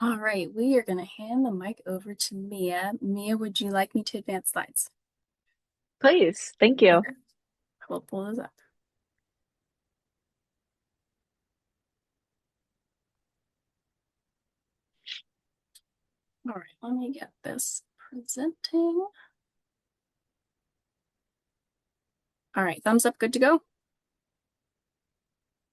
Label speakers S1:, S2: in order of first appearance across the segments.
S1: All right, we are going to hand the mic over to Mia. Mia, would you like me to advance slides?
S2: Please. Thank you.
S1: Okay, I will pull those up. All right, let me get this presenting. All right, thumbs up, good to go?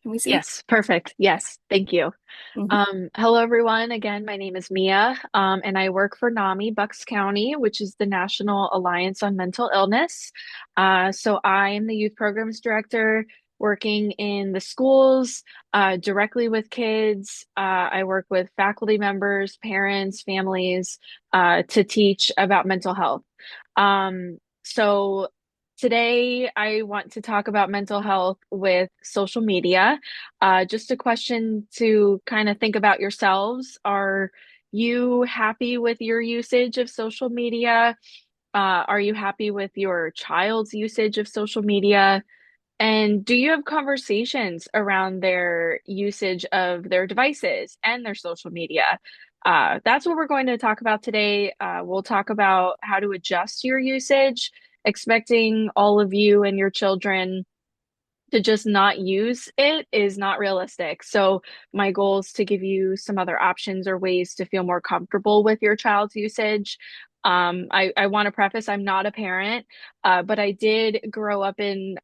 S1: Can we see?
S2: Yes, perfect. Yes, thank you.
S1: Mhm.
S2: Hello, everyone. Again, my name is Mia, and I work for NAMI Bucks County, which is the National Alliance on Mental Illness. So I am the Youth Programs Director working in the schools, directly with kids. I work with faculty members, parents, families, to teach about mental health. So today I want to talk about mental health with social media. Just a question to kind of think about yourselves. Are you happy with your usage of social media? Are you happy with your child's usage of social media? And do you have conversations around their usage of their devices and their social media? That's what we're going to talk about today. We'll talk about how to adjust your usage, expecting all of you and your children to just not use it is not realistic. So my goal is to give you some other options or ways to feel more comfortable with your child's usage. I want to preface, I'm not a parent, but I did grow up in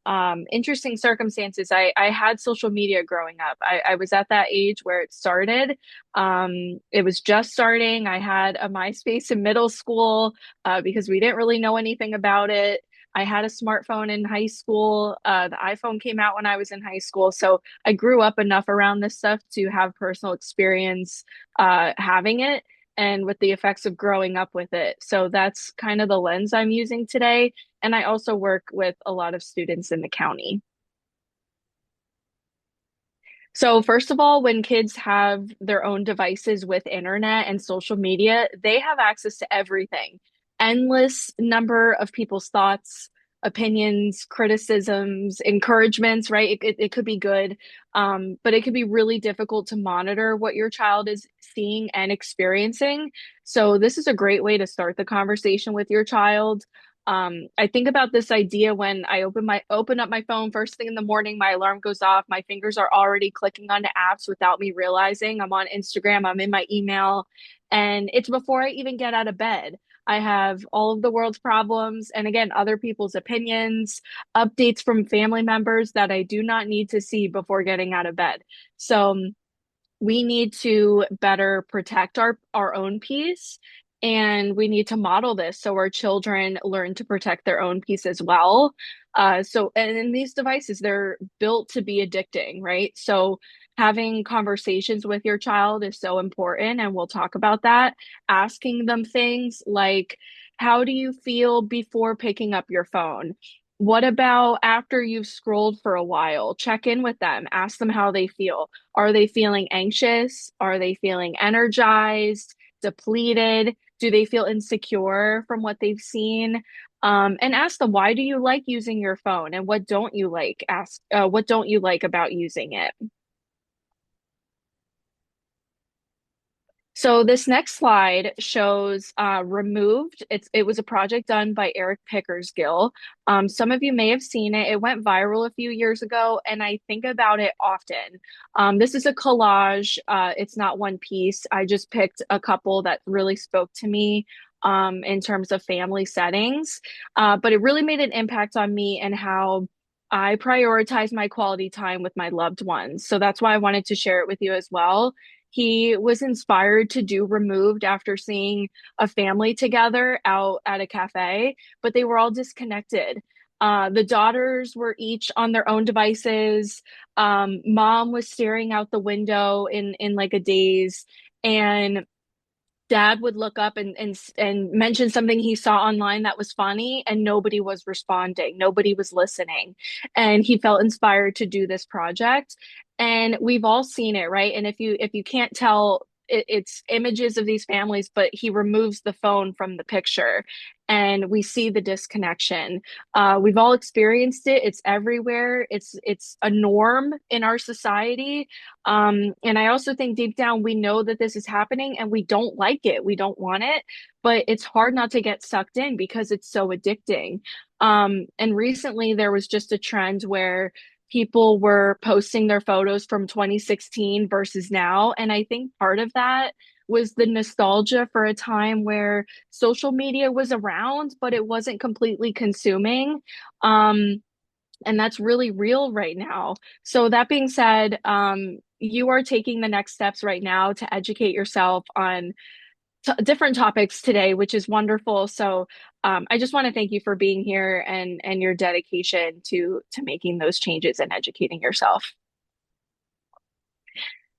S2: interesting circumstances. I had social media growing up. I was at that age where it started. It was just starting. I had a MySpace in middle school because we didn't really know anything about it. I had a smartphone in high school. The iPhone came out when I was in high school. So I grew up enough around this stuff to have personal experience having it and with the effects of growing up with it. So that's kind of the lens I'm using today. And I also work with a lot of students in the county. So, first of all, when kids have their own devices with internet and social media, they have access to everything. Endless number of people's thoughts, opinions, criticisms, encouragements, right? It could be good, but it could be really difficult to monitor what your child is seeing and experiencing. So, this is a great way to start the conversation with your child. I think about this idea when I open up my phone first thing in the morning, my alarm goes off, my fingers are already clicking onto apps without me realizing. I'm on Instagram, I'm in my email, and it's before I even get out of bed. I have all of the world's problems, and again, other people's opinions, updates from family members that I do not need to see before getting out of bed. So we need to better protect our own peace, and we need to model this so our children learn to protect their own peace as well. And in these devices, they're built to be addicting, right? So having conversations with your child is so important, and we'll talk about that. Asking them things like, how do you feel before picking up your phone? What about after you've scrolled for a while? Check in with them, ask them how they feel. Are they feeling anxious? Are they feeling energized, depleted? Do they feel insecure from what they've seen? And ask them, why do you like using your phone and what don't you like? What don't you like about using it? So this next slide shows removed. It was a project done by Eric Pickersgill. Some of you may have seen it. It went viral a few years ago, and I think about it often. This is a collage. It's not one piece. I just picked a couple that really spoke to me in terms of family settings. But it really made an impact on me and how I prioritize my quality time with my loved ones. So that's why I wanted to share it with you as well. He was inspired to do Removed after seeing a family together out at a cafe, but they were all disconnected. The daughters were each on their own devices. Mom was staring out the window in like a daze, and dad would look up and mention something he saw online that was funny, and nobody was responding, nobody was listening, and he felt inspired to do this project. And we've all seen it, right? And if you can't tell, it's images of these families, but he removes the phone from the picture, and we see the disconnection. We've all experienced it. It's everywhere. It's a norm in our society. And I also think deep down we know that this is happening and we don't like it. We don't want it, but it's hard not to get sucked in because it's so addicting. And recently there was just a trend where people were posting their photos from 2016 versus now. And I think part of that was the nostalgia for a time where social media was around, but it wasn't completely consuming. Um, and that's really real right now. So that being said, you are taking the next steps right now to educate yourself on different topics today, which is wonderful. So I just want to thank you for being here and your dedication to making those changes and educating yourself.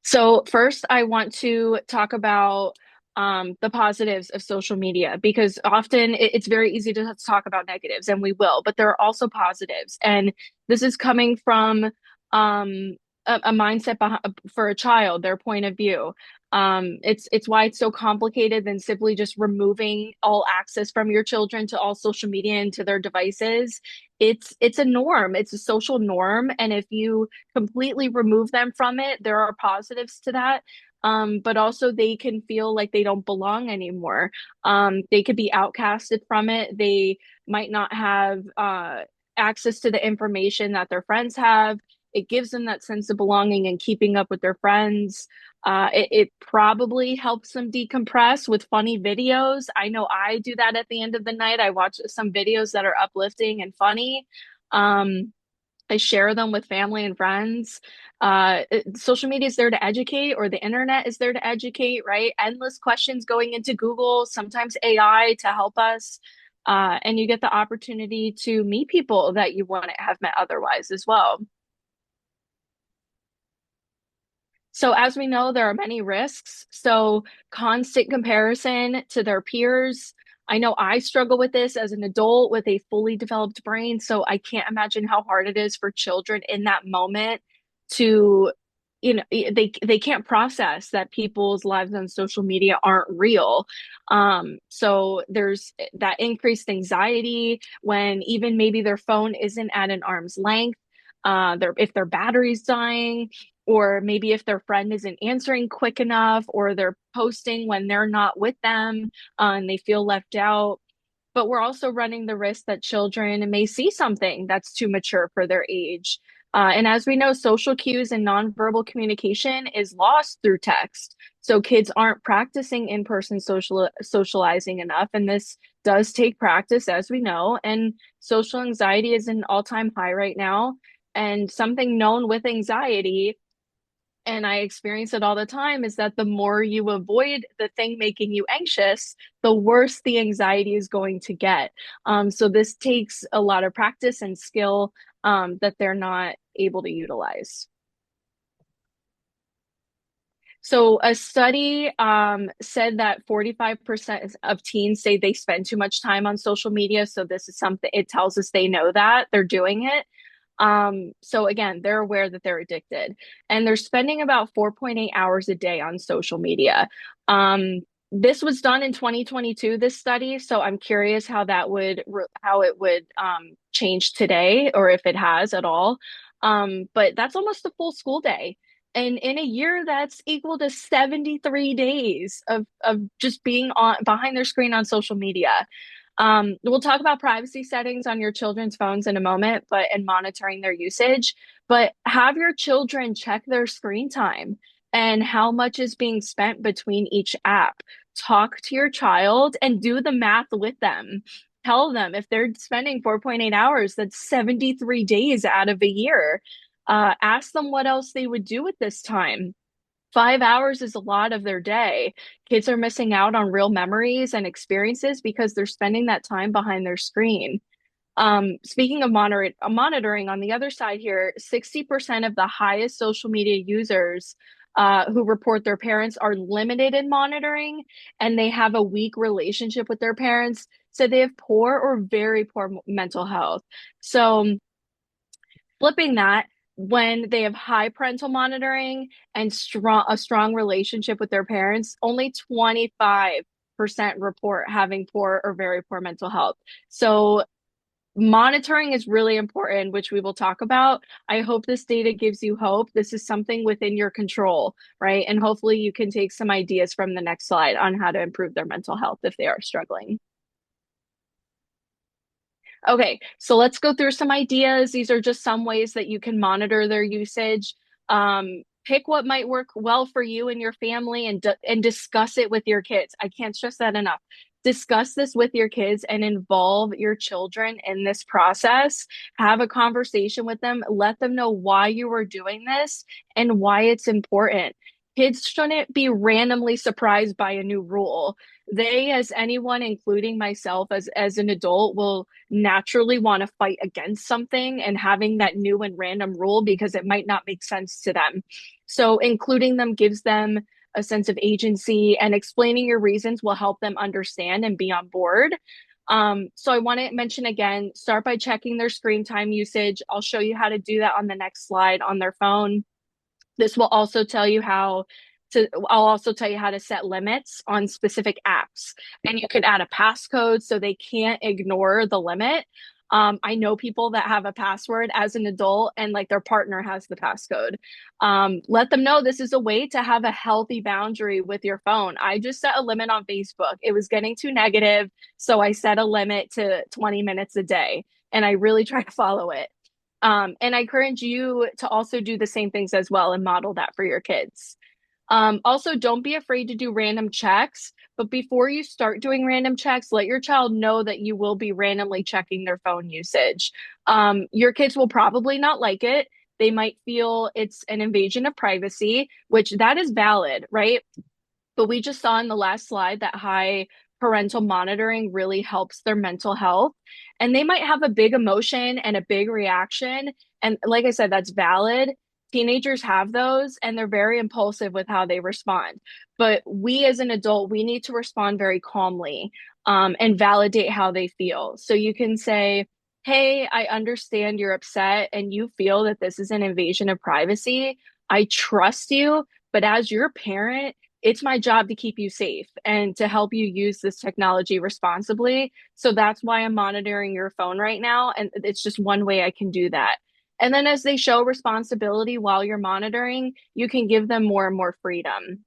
S2: So first, I want to talk about the positives of social media because often it's very easy to talk about negatives, and we will, but there are also positives. And this is coming from a mindset for a child, their point of view. It's why it's so complicated than simply just removing all access from your children to all social media and to their devices. It's a norm, it's a social norm, and if you completely remove them from it, there are positives to that. But also they can feel like they don't belong anymore. They could be outcasted from it. They might not have access to the information that their friends have. It gives them that sense of belonging and keeping up with their friends. It probably helps them decompress with funny videos. I know I do that at the end of the night. I watch some videos that are uplifting and funny. Um, I share them with family and friends. Social media is there to educate, or the internet is there to educate, right? Endless questions going into Google, sometimes AI to help us. And you get the opportunity to meet people that you wouldn't have met otherwise as well. So, as we know, there are many risks. So, constant comparison to their peers. I know I struggle with this as an adult with a fully developed brain. So, I can't imagine how hard it is for children in that moment to, they can't process that people's lives on social media aren't real. So, there's that increased anxiety when even maybe their phone isn't at an arm's length. If their battery's dying, or maybe if their friend isn't answering quick enough, or they're posting when they're not with them, and they feel left out. But we're also running the risk that children may see something that's too mature for their age. And as we know, social cues and nonverbal communication is lost through text. So kids aren't practicing in-person socializing enough, and this does take practice, as we know. And social anxiety is an all-time high right now. And something known with anxiety, and I experience it all the time, is that the more you avoid the thing making you anxious, the worse the anxiety is going to get. So this takes a lot of practice and skill that they're not able to utilize. So a study said that 45% of teens say they spend too much time on social media. So this is something, it tells us they know that they're doing it. So again, they're aware that they're addicted, and they're spending about 4.8 hours a day on social media. This was done in 2022, this study. So I'm curious how it would change today, or if it has at all. But that's almost a full school day. And in a year, that's equal to 73 days of just being on behind their screen on social media. We'll talk about privacy settings on your children's phones in a moment, but and monitoring their usage. But have your children check their screen time and how much is being spent between each app. Talk to your child and do the math with them. Tell them if they're spending 4.8 hours, that's 73 days out of a year. Ask them what else they would do with this time. 5 hours is a lot of their day. Kids are missing out on real memories and experiences because they're spending that time behind their screen. Speaking of monitoring, on the other side here, 60% of the highest social media users who report their parents are limited in monitoring, and they have a weak relationship with their parents. So they have poor or very poor mental health. So flipping that, when they have high parental monitoring and a strong relationship with their parents, only 25% report having poor or very poor mental health. So monitoring is really important, which we will talk about. I hope this data gives you hope. This is something within your control, right? And hopefully you can take some ideas from the next slide on how to improve their mental health if they are struggling. Okay, so let's go through some ideas. These are just some ways that you can monitor their usage. Pick what might work well for you and your family and discuss it with your kids. I can't stress that enough. Discuss this with your kids and involve your children in this process. Have a conversation with them. Let them know why you are doing this and why it's important. Kids shouldn't be randomly surprised by a new rule. They, as anyone, including myself as an adult, will naturally want to fight against something and having that new and random rule because it might not make sense to them. So including them gives them a sense of agency, and explaining your reasons will help them understand and be on board. So I want to mention again, start by checking their screen time usage. I'll show you how to do that on the next slide on their phone. This will also tell you how I'll also tell you how to set limits on specific apps. And you can add a passcode so they can't ignore the limit. I know people that have a password as an adult and like their partner has the passcode. Let them know this is a way to have a healthy boundary with your phone. I just set a limit on Facebook. It was getting too negative, so I set a limit to 20 minutes a day, and I really try to follow it. And I encourage you to also do the same things as well and model that for your kids. Also, don't be afraid to do random checks, but before you start doing random checks, let your child know that you will be randomly checking their phone usage. Your kids will probably not like it. They might feel it's an invasion of privacy, which that is valid, right? But we just saw in the last slide that high parental monitoring really helps their mental health. And they might have a big emotion and a big reaction. And like I said, that's valid. Teenagers have those and they're very impulsive with how they respond. But we as an adult, we need to respond very calmly, and validate how they feel. So you can say, hey, I understand you're upset and you feel that this is an invasion of privacy. I trust you, but as your parent, it's my job to keep you safe and to help you use this technology responsibly. So that's why I'm monitoring your phone right now. And it's just one way I can do that. And then as they show responsibility while you're monitoring, you can give them more and more freedom.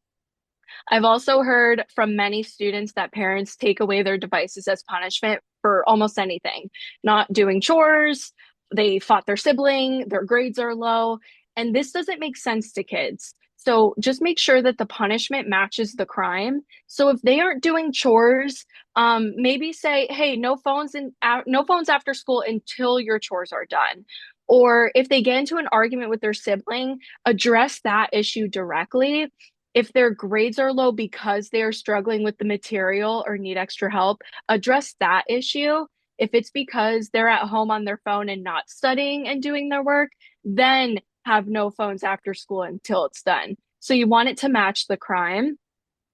S2: I've also heard from many students that parents take away their devices as punishment for almost anything, not doing chores, they fought their sibling, their grades are low, and this doesn't make sense to kids. So just make sure that the punishment matches the crime. So if they aren't doing chores, maybe say, "Hey, no phones after school until your chores are done." Or if they get into an argument with their sibling, address that issue directly. If their grades are low because they are struggling with the material or need extra help, address that issue. If it's because they're at home on their phone and not studying and doing their work, then have no phones after school until it's done. So you want it to match the crime.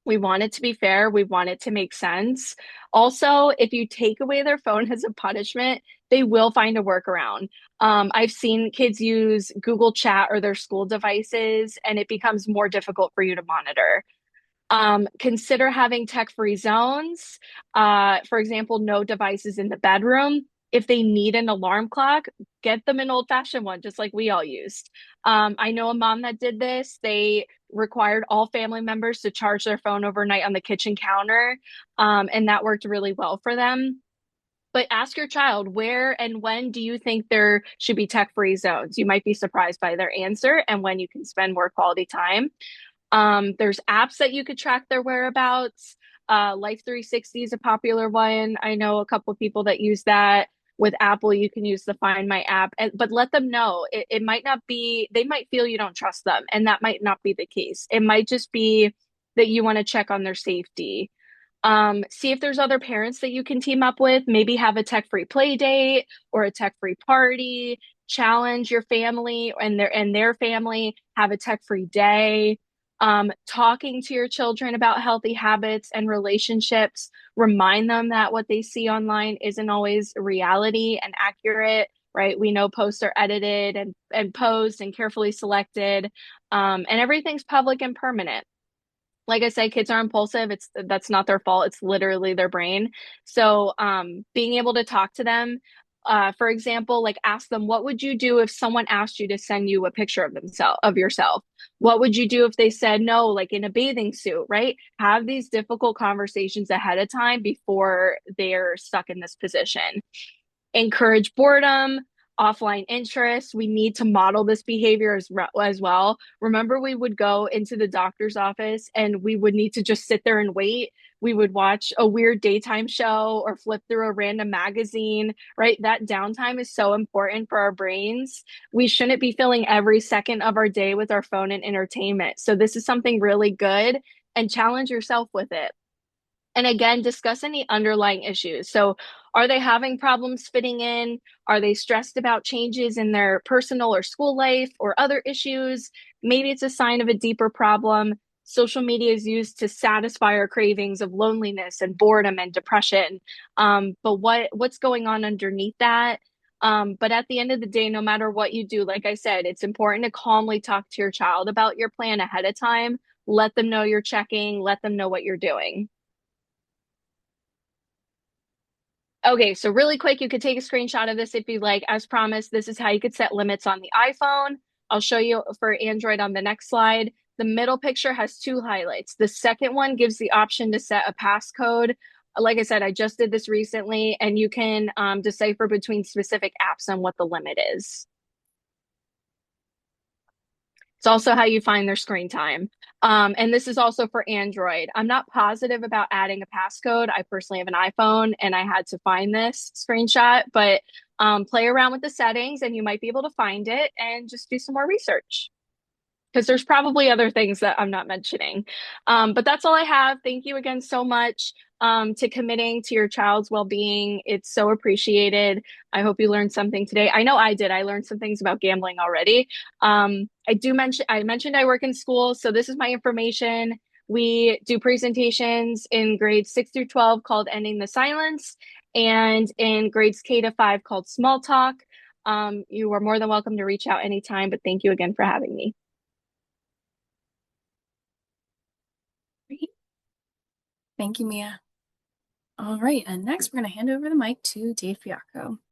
S2: We want it to be fair. We want it to make sense. Also, if you take away their phone as a punishment, they will find a workaround. I've seen kids use Google Chat or their school devices, and it becomes more difficult for you to monitor. Consider having tech-free zones. For example, no devices in the bedroom. If they need an alarm clock, get them an old-fashioned one, just like we all used. I know a mom that did this. They required all family members to charge their phone overnight on the kitchen counter, and that worked really well for them. But ask your child, where and when do you think there should be tech-free zones? You might be surprised by their answer and when you can spend more quality time. There's apps that you could track their whereabouts. Life 360 is a popular one. I know a couple of people that use that. With Apple, you can use the Find My app, but let them know it might not be, they might feel you don't trust them, and that might not be the case. It might just be that you want to check on their safety. See if there's other parents that you can team up with. Maybe have a tech-free play date or a tech-free party. Challenge your family and their family. Have a tech-free day. Talking to your children about healthy habits and relationships. Remind them that what they see online isn't always reality and accurate. right? We know posts are edited and posed and carefully selected, and everything's public and permanent. Like I said, kids are impulsive. That's not their fault. It's literally their brain. So, being able to talk to them, for example, like ask them, what would you do if someone asked you to send you a picture of yourself? What would you do if they said no, like in a bathing suit, right? Have these difficult conversations ahead of time before they're stuck in this position. Encourage boredom, offline interest. We need to model this behavior as well. Remember, we would go into the doctor's office and we would need to just sit there and wait. We would watch a weird daytime show or flip through a random magazine, right? That downtime is so important for our brains. We shouldn't be filling every second of our day with our phone and entertainment. So, this is something really good and challenge yourself with it. And again, discuss any underlying issues. So, are they having problems fitting in? Are they stressed about changes in their personal or school life or other issues? Maybe it's a sign of a deeper problem. Social media is used to satisfy our cravings of loneliness and boredom and depression. But what's going on underneath that? But at the end of the day, no matter what you do, like I said, it's important to calmly talk to your child about your plan ahead of time. Let them know you're checking, let them know what you're doing. Okay, so really quick, you could take a screenshot of this if you like. As promised, this is how you could set limits on the iPhone. I'll show you for Android on the next slide. The middle picture has two highlights. The second one gives the option to set a passcode. Like I said, I just did this recently, and you can decipher between specific apps on what the limit is. It's also how you find their screen time. And this is also for Android. I'm not positive about adding a passcode. I personally have an iPhone and I had to find this screenshot, but play around with the settings and you might be able to find it and just do some more research because there's probably other things that I'm not mentioning. But that's all I have. Thank you again so much to committing to your child's well-being. It's so appreciated. I hope you learned something today. I know I did. I learned some things about gambling already. I mentioned I work in school, so this is my information. We do presentations in grades 6 through 12 called Ending the Silence, and in grades K to 5 called Small Talk. You are more than welcome to reach out anytime, but thank you again for having me.
S1: Great. Thank you, Mia. All right, and next we're going to hand over the mic to Dave Fiacco.